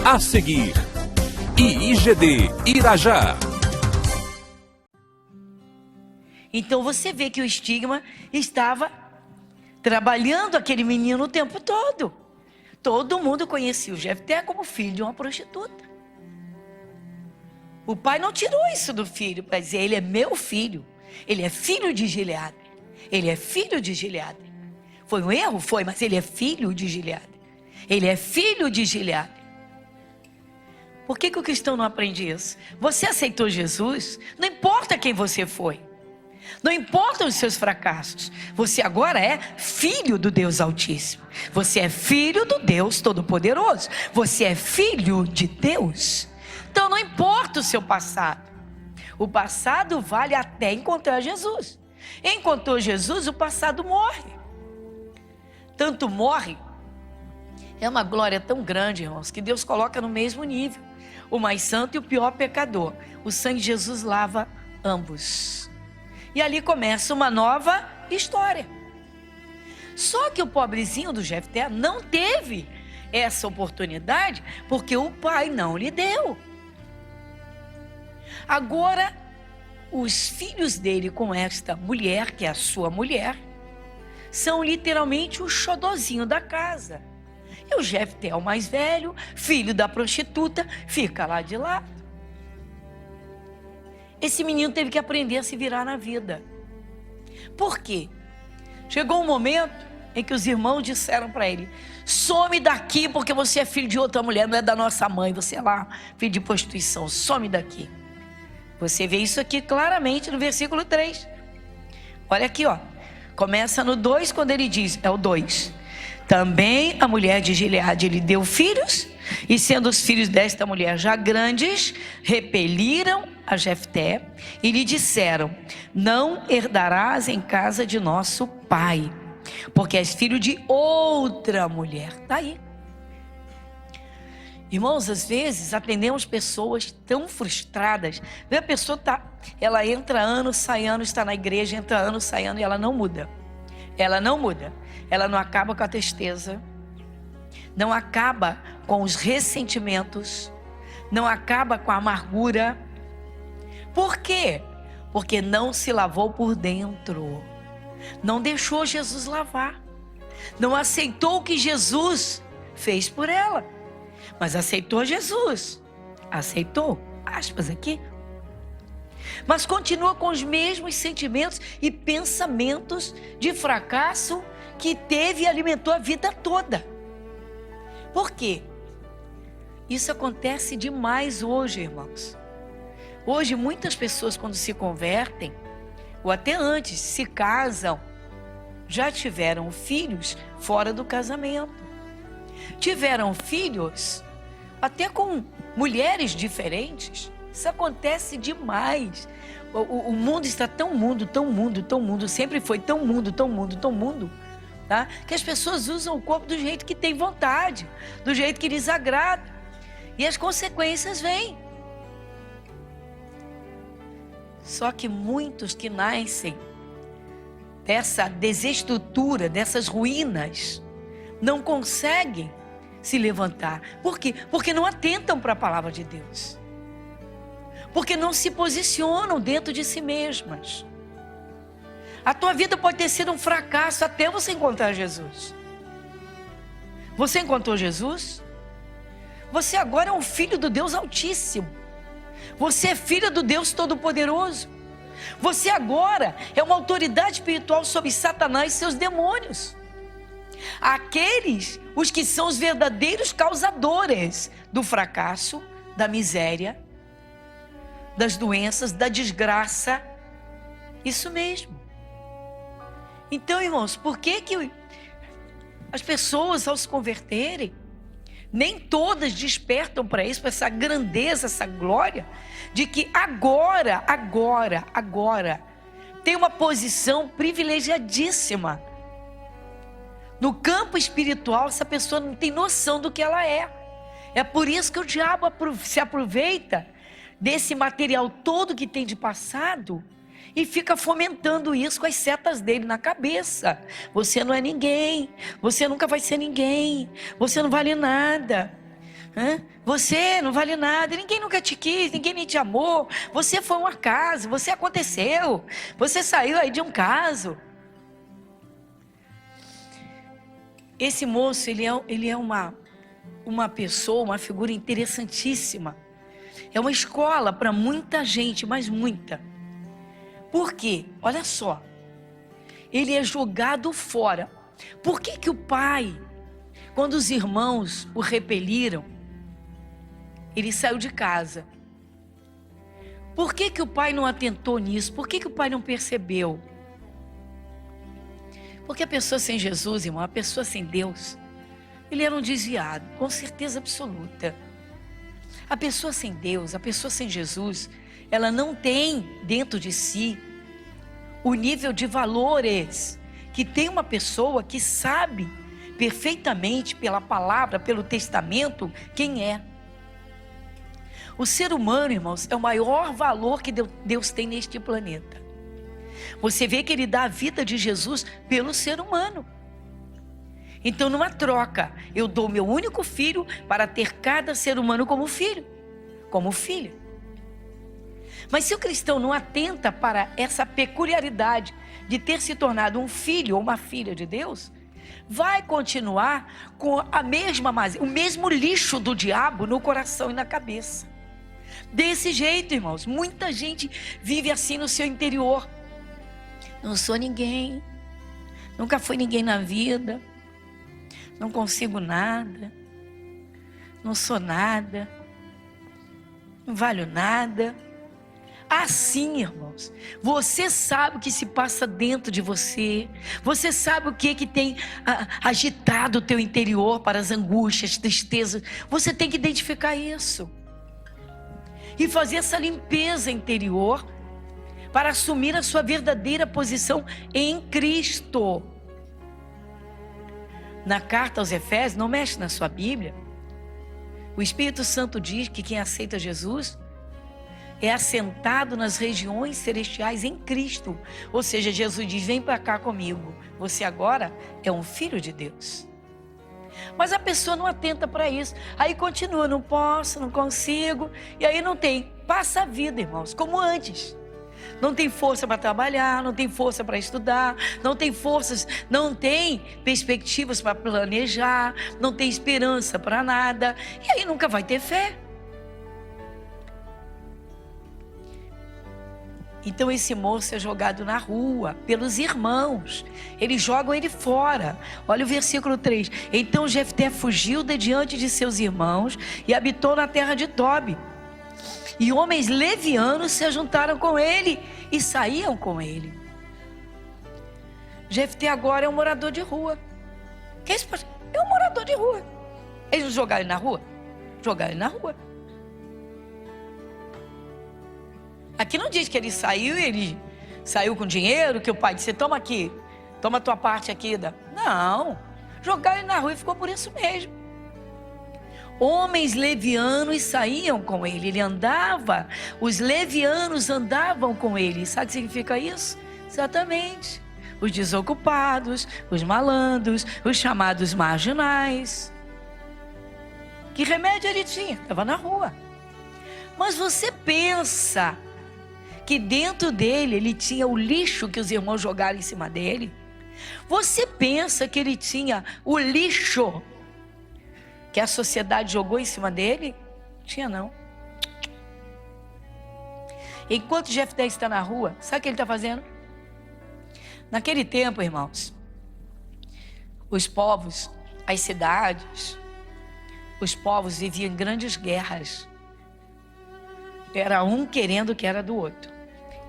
A seguir, IIGD Irajá. Então você vê que o estigma estava trabalhando aquele menino o tempo todo. Todo mundo conhecia o Jefté como filho de uma prostituta. O pai não tirou isso do filho para dizer: ele é meu filho, ele é filho de Gileade, ele é filho de Gileade. Foi um erro? Foi, mas ele é filho de Gileade. Ele é filho de Gileade. Por que o cristão não aprende isso? Você aceitou Jesus, não importa quem você foi, não importam os seus fracassos, você agora é filho do Deus Altíssimo, você é filho do Deus Todo-Poderoso, você é filho de Deus. Então não importa o seu passado, o passado vale até encontrar Jesus. Encontrou Jesus, o passado morre. Tanto morre, é uma glória tão grande, irmãos, que Deus coloca no mesmo nível o mais santo e o pior pecador. O sangue de Jesus lava ambos. E ali começa uma nova história. Só que o pobrezinho do Jefté não teve essa oportunidade porque o pai não lhe deu. Agora, os filhos dele com esta mulher, que é a sua mulher, são literalmente o xodozinho da casa. E o Jefté, o mais velho, filho da prostituta, fica lá de lado. Esse menino teve que aprender a se virar na vida. Por quê? Chegou um momento em que os irmãos disseram para ele: some daqui porque você é filho de outra mulher, não é da nossa mãe, você é lá filho de prostituição, some daqui. Você vê isso aqui claramente no versículo 3. Olha aqui, ó. Começa no 2, quando ele diz, é o 2. Também a mulher de Gileade lhe deu filhos, e sendo os filhos desta mulher já grandes, repeliram a Jefté e lhe disseram: não herdarás em casa de nosso pai, porque és filho de outra mulher. Está aí. Irmãos, às vezes atendemos pessoas tão frustradas. A pessoa ela entra ano, sai ano, está na igreja, entra ano, sai ano, e ela não muda. Ela não muda. Ela não acaba com a tristeza, não acaba com os ressentimentos, não acaba com a amargura. Por quê? Porque não se lavou por dentro, não deixou Jesus lavar, não aceitou o que Jesus fez por ela, mas aceitou Jesus, aceitou, aspas aqui, mas continua com os mesmos sentimentos e pensamentos de fracasso que teve e alimentou a vida toda. Por quê? Isso acontece demais hoje, irmãos. Hoje muitas pessoas, quando se convertem, ou até antes, se casam, já tiveram filhos fora do casamento. Tiveram filhos até com mulheres diferentes. Isso acontece demais. O mundo está tão mundo, sempre foi tão mundo, tá? Que as pessoas usam o corpo do jeito que tem vontade, do jeito que lhes agrada, e as consequências vêm. Só que muitos que nascem dessa desestrutura, dessas ruínas, não conseguem se levantar. Por quê? Porque não atentam para a palavra de Deus, porque não se posicionam dentro de si mesmas. A tua vida pode ter sido um fracasso até você encontrar Jesus. Você encontrou Jesus? Você agora é um filho do Deus Altíssimo. Você é filho do Deus Todo-Poderoso. Você agora é uma autoridade espiritual sobre Satanás e seus demônios. Aqueles, os que são os verdadeiros causadores do fracasso, da miséria, das doenças, da desgraça. Isso mesmo. Então, irmãos, por que as pessoas, ao se converterem, nem todas despertam para isso, para essa grandeza, essa glória, de que agora, tem uma posição privilegiadíssima. No campo espiritual, essa pessoa não tem noção do que ela é. É por isso que o diabo se aproveita desse material todo que tem de passado e fica fomentando isso com as setas dele na cabeça. Você não é ninguém, você nunca vai ser ninguém, você não vale nada. Você não vale nada, ninguém nunca te quis, ninguém nem te amou. Você foi um acaso, você aconteceu. Você saiu aí de um caso. Esse moço, ele é uma pessoa, uma figura interessantíssima. É uma escola para muita gente, mas muita. Por quê? Olha só. Ele é jogado fora. Por que o pai, quando os irmãos o repeliram, ele saiu de casa? Por que o pai não atentou nisso? Por que o pai não percebeu? Porque a pessoa sem Jesus, irmão, a pessoa sem Deus, ele era um desviado, com certeza absoluta. A pessoa sem Deus, a pessoa sem Jesus, ela não tem dentro de si o nível de valores que tem uma pessoa que sabe perfeitamente pela palavra, pelo testamento, quem é. O ser humano, irmãos, é o maior valor que Deus tem neste planeta. Você vê que ele dá a vida de Jesus pelo ser humano. Então, numa troca, eu dou meu único filho para ter cada ser humano como filho, como filha. Mas se o cristão não atenta para essa peculiaridade de ter se tornado um filho ou uma filha de Deus, vai continuar com a mesma mazela, o mesmo lixo do diabo no coração e na cabeça. Desse jeito, irmãos, muita gente vive assim no seu interior. Não sou ninguém, nunca fui ninguém na vida, não consigo nada, não sou nada, não valho nada. Assim, irmãos, você sabe o que se passa dentro de você, você sabe o que tem agitado o teu interior para as angústias, tristezas. Você tem que identificar isso e fazer essa limpeza interior para assumir a sua verdadeira posição em Cristo. Na carta aos Efésios, não mexe na sua Bíblia, o Espírito Santo diz que quem aceita Jesus é assentado nas regiões celestiais em Cristo. Ou seja, Jesus diz: vem para cá comigo, você agora é um filho de Deus. Mas a pessoa não atenta para isso, aí continua, não posso, não consigo, e aí não tem, passa a vida, irmãos, como antes. Não tem força para trabalhar, não tem força para estudar, não tem forças, não tem perspectivas para planejar, não tem esperança para nada, e aí nunca vai ter fé. Então esse moço é jogado na rua pelos irmãos. Eles jogam ele fora. Olha o versículo 3. Então Jefté fugiu de diante de seus irmãos e habitou na terra de Tobi. E homens levianos se juntaram com ele e saíam com ele. Jefté agora é um morador de rua. Que é isso? É um morador de rua. Eles não jogaram ele na rua? Jogaram ele na rua. Aqui não diz que ele saiu com dinheiro, que o pai disse: toma aqui, toma a tua parte aqui. Não, jogaram ele na rua e ficou por isso mesmo. Homens levianos saíam com ele, ele andava, os levianos andavam com ele. Sabe o que significa isso? Exatamente, os desocupados, os malandros, os chamados marginais. Que remédio ele tinha? Estava na rua. Mas você pensa que dentro dele ele tinha o lixo que os irmãos jogaram em cima dele? Você pensa que ele tinha o lixo que a sociedade jogou em cima dele? Tinha não. Enquanto Jefté está na rua, sabe o que ele está fazendo? Naquele tempo, irmãos, os povos, as cidades, os povos viviam em grandes guerras. Era um querendo o que era do outro.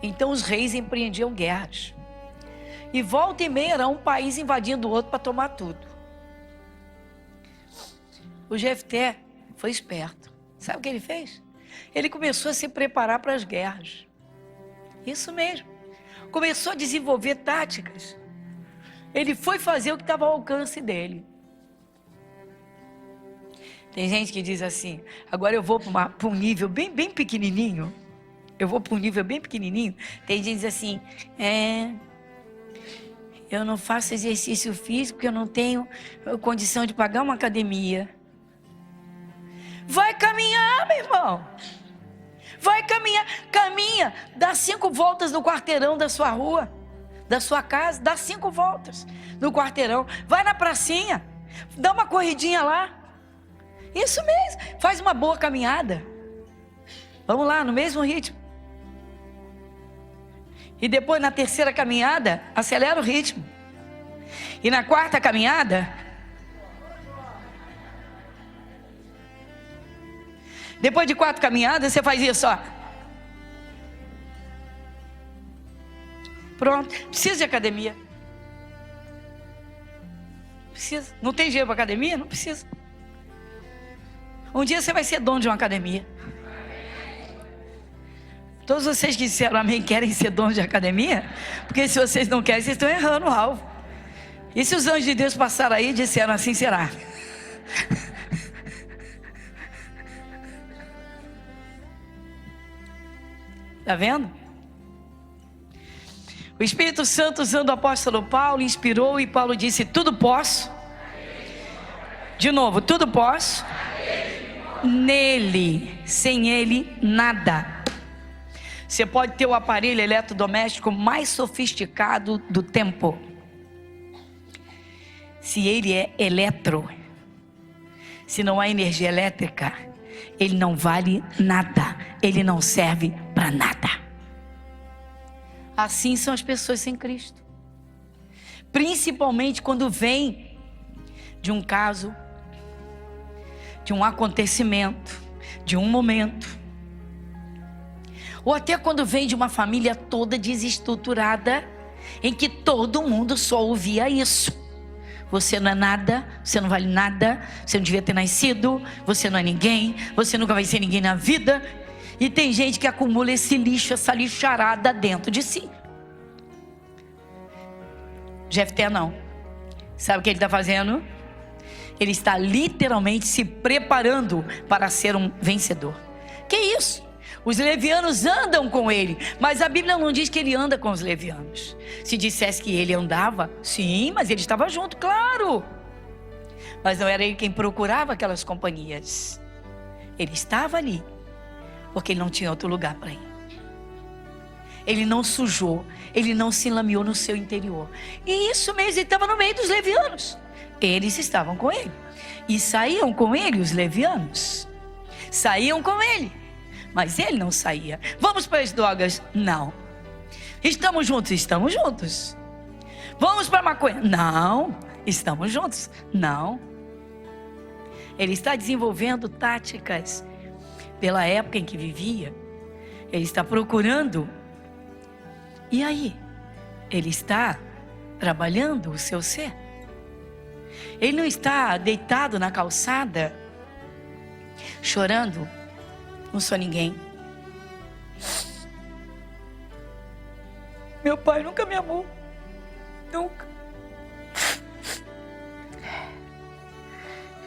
Então os reis empreendiam guerras. E volta e meia era um país invadindo o outro para tomar tudo. O Jefté foi esperto. Sabe o que ele fez? Ele começou a se preparar para as guerras. Isso mesmo. Começou a desenvolver táticas. Ele foi fazer o que estava ao alcance dele. Tem gente que diz assim: agora eu vou para um nível bem pequenininho. Eu vou para um nível bem pequenininho. Tem gente que diz assim: eu não faço exercício físico porque eu não tenho condição de pagar uma academia. Vai caminhar, meu irmão. Vai caminhar. Caminha, dá 5 voltas no quarteirão da sua rua, da sua casa, dá 5 voltas no quarteirão. Vai na pracinha, dá uma corridinha lá. Isso mesmo, faz uma boa caminhada. Vamos lá, no mesmo ritmo. E depois, na terceira caminhada, acelera o ritmo. E na quarta caminhada, depois de 4 caminhadas, você faz isso, ó. Pronto. Precisa de academia? Precisa. Não tem dinheiro para academia? Não precisa. Um dia você vai ser dono de uma academia. Todos vocês que disseram amém querem ser donos de academia? Porque se vocês não querem, vocês estão errando o alvo. E se os anjos de Deus passaram aí e disseram assim será? Está vendo? O Espírito Santo, usando o apóstolo Paulo, inspirou e Paulo disse: tudo posso. De novo, tudo posso. Nele, sem ele, nada. Você pode ter o aparelho eletrodoméstico mais sofisticado do tempo. Se ele é eletro, se não há energia elétrica, ele não vale nada. Ele não serve para nada. Assim são as pessoas sem Cristo. Principalmente quando vem de um caso, de um acontecimento, de um momento. Ou até quando vem de uma família toda desestruturada, em que todo mundo só ouvia isso. Você não é nada, você não vale nada, você não devia ter nascido, você não é ninguém, você nunca vai ser ninguém na vida. E tem gente que acumula esse lixo, essa lixarada dentro de si. Jefté não. Sabe o que ele está fazendo? Ele está literalmente se preparando para ser um vencedor. Que isso? Os levianos andam com ele, mas a Bíblia não diz que ele anda com os levianos. Se dissesse que ele andava, sim, mas ele estava junto, claro. Mas não era ele quem procurava aquelas companhias. Ele estava ali, porque ele não tinha outro lugar para ir. Ele não sujou, ele não se lameou no seu interior. E isso mesmo, ele estava no meio dos levianos. Eles estavam com ele. E saíam com ele os levianos. Saíam com ele. Mas ele não saía. Vamos para as drogas? Não. Estamos juntos? Estamos juntos. Vamos para a maconha? Não. Estamos juntos? Não. Ele está desenvolvendo táticas pela época em que vivia. Ele está procurando. E aí? Ele está trabalhando o seu ser. Ele não está deitado na calçada, chorando. Não sou ninguém. Meu pai nunca me amou. Nunca.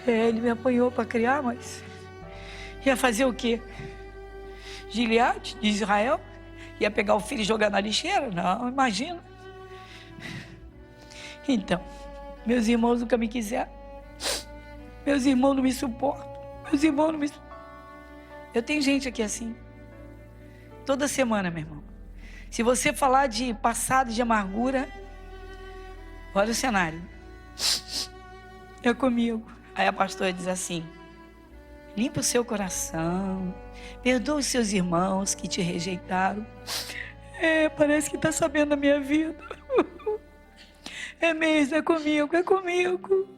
Ele me apanhou para criar, mas ia fazer o quê? Gileade, de Israel? Ia pegar o filho e jogar na lixeira? Não, imagina. Então, meus irmãos nunca me quiseram. Meus irmãos não me suportam. Meus irmãos não me suportam. Eu tenho gente aqui assim. Toda semana, meu irmão. Se você falar de passado, de amargura, olha o cenário. É comigo. Aí a pastora diz assim: limpa o seu coração, perdoa os seus irmãos que te rejeitaram. Parece que está sabendo da minha vida. É mesmo, é comigo, é comigo.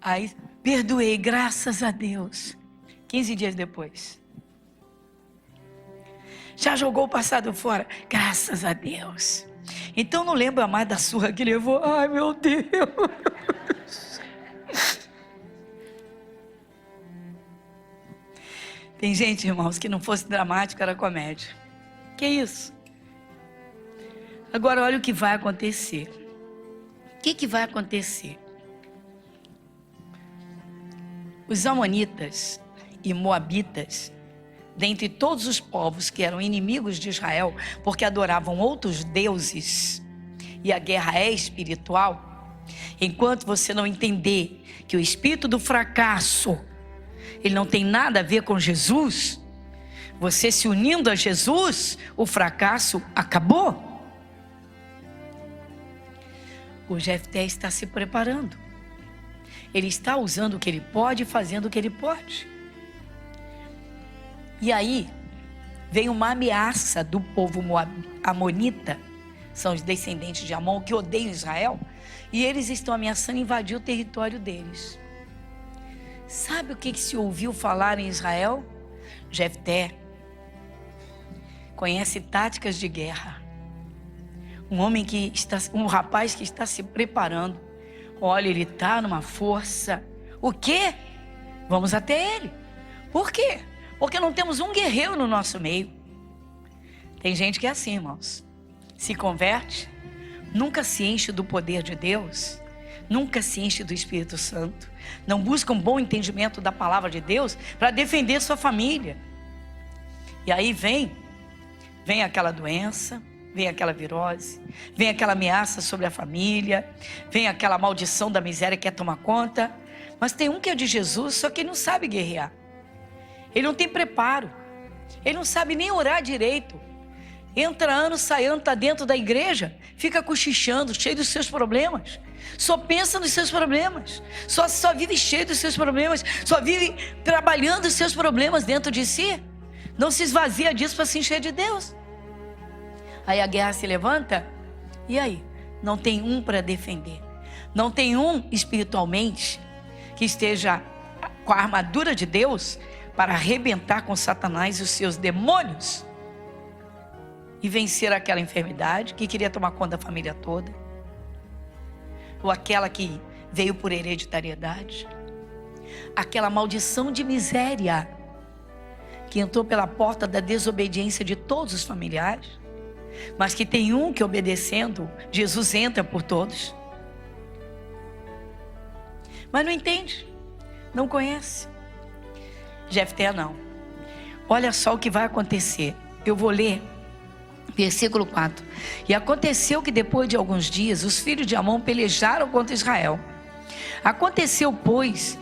Aí, perdoei, graças a Deus. 15 dias depois. Já jogou o passado fora? Graças a Deus. Então não lembra mais da surra que levou. Ai, meu Deus. Tem gente, irmãos, que não fosse dramático, era comédia. Que isso? Agora olha o que vai acontecer. O que vai acontecer? Os amonitas e moabitas, dentre todos os povos que eram inimigos de Israel, porque adoravam outros deuses, e a guerra é espiritual, enquanto você não entender que o espírito do fracasso ele não tem nada a ver com Jesus, você se unindo a Jesus, o fracasso acabou. O Jefté está se preparando. Ele está usando o que ele pode, fazendo o que ele pode. E aí, vem uma ameaça do povo amonita, são os descendentes de Amon, que odeiam Israel, e eles estão ameaçando invadir o território deles. Sabe o que se ouviu falar em Israel? Jefté conhece táticas de guerra. Um rapaz que está se preparando. Olha, ele está numa força. O quê? Vamos até ele. Por quê? Porque não temos um guerreiro no nosso meio. Tem gente que é assim, irmãos. Se converte, nunca se enche do poder de Deus, nunca se enche do Espírito Santo, não busca um bom entendimento da palavra de Deus para defender sua família. E aí vem aquela doença, vem aquela virose, vem aquela ameaça sobre a família, vem aquela maldição da miséria que quer tomar conta. Mas tem um que é de Jesus, só que ele não sabe guerrear. Ele não tem preparo. Ele não sabe nem orar direito. Entra ano, sai ano, está dentro da igreja, fica cochichando, cheio dos seus problemas. Só pensa nos seus problemas. Só vive cheio dos seus problemas. Só vive trabalhando os seus problemas dentro de si. Não se esvazia disso para se encher de Deus. Aí a guerra se levanta, e aí? Não tem um para defender. Não tem um espiritualmente que esteja com a armadura de Deus para arrebentar com Satanás e os seus demônios e vencer aquela enfermidade que queria tomar conta da família toda, ou aquela que veio por hereditariedade, aquela maldição de miséria que entrou pela porta da desobediência de todos os familiares. Mas que tem um que, obedecendo, Jesus entra por todos. Mas não entende, não conhece. Jefté não. Olha só o que vai acontecer. Eu vou ler versículo 4. E aconteceu que depois de alguns dias os filhos de Amon pelejaram contra Israel. Aconteceu, pois,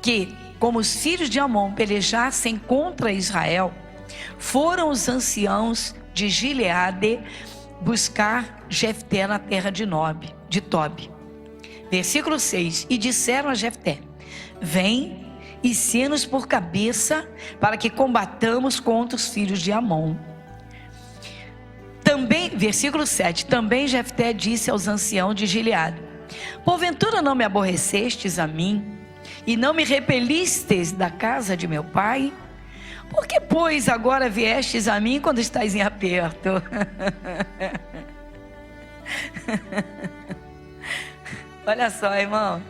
que como os filhos de Amon pelejassem contra Israel, foram os anciãos de Gileade buscar Jefté na terra de Tobi. Versículo 6. E disseram a Jefté: vem e sê-nos por cabeça para que combatamos contra os filhos de Amon. Também, versículo 7. Também Jefté disse aos anciãos de Gileade: porventura não me aborrecestes a mim e não me repelistes da casa de meu pai? Por que, pois, agora viestes a mim quando estás em aperto? Olha só, irmão.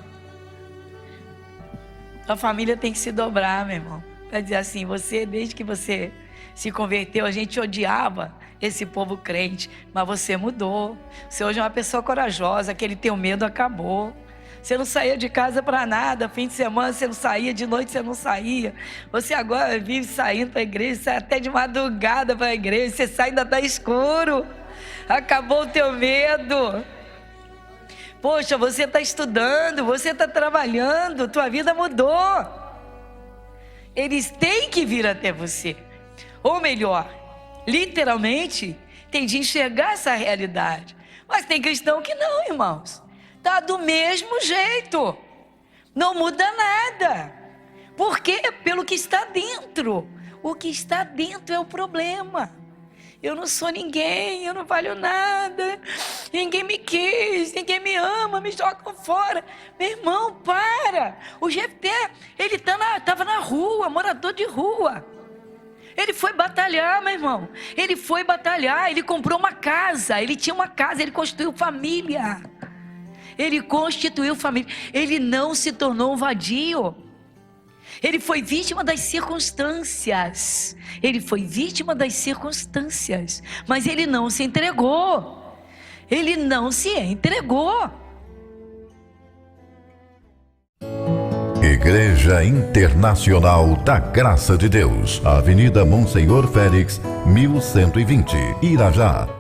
A família tem que se dobrar, meu irmão. Para dizer assim, desde que você se converteu, a gente odiava esse povo crente, mas você mudou. Você hoje é uma pessoa corajosa, aquele teu medo acabou. Você não saía de casa para nada, fim de semana você não saía, de noite você não saía. Você agora vive saindo para a igreja, sai até de madrugada para a igreja, você sai ainda está escuro. Acabou o teu medo. Poxa, você está estudando, você está trabalhando, tua vida mudou. Eles têm que vir até você. Ou melhor, literalmente, tem de enxergar essa realidade. Mas tem cristão que não, irmãos. Está do mesmo jeito. Não muda nada. Por quê? Pelo que está dentro. O que está dentro é o problema. Eu não sou ninguém, eu não valho nada. Ninguém me quis, ninguém me ama, me jogam fora. Meu irmão, para. O Jefté, ele estava na rua, morador de rua. Ele foi batalhar, meu irmão. Ele foi batalhar, ele comprou uma casa. Ele tinha uma casa, ele constituiu família. Ele constituiu família. Ele não se tornou um vadio. Ele foi vítima das circunstâncias. Ele foi vítima das circunstâncias. Mas ele não se entregou. Ele não se entregou. Igreja Internacional da Graça de Deus, Avenida Monsenhor Félix, 1120, Irajá.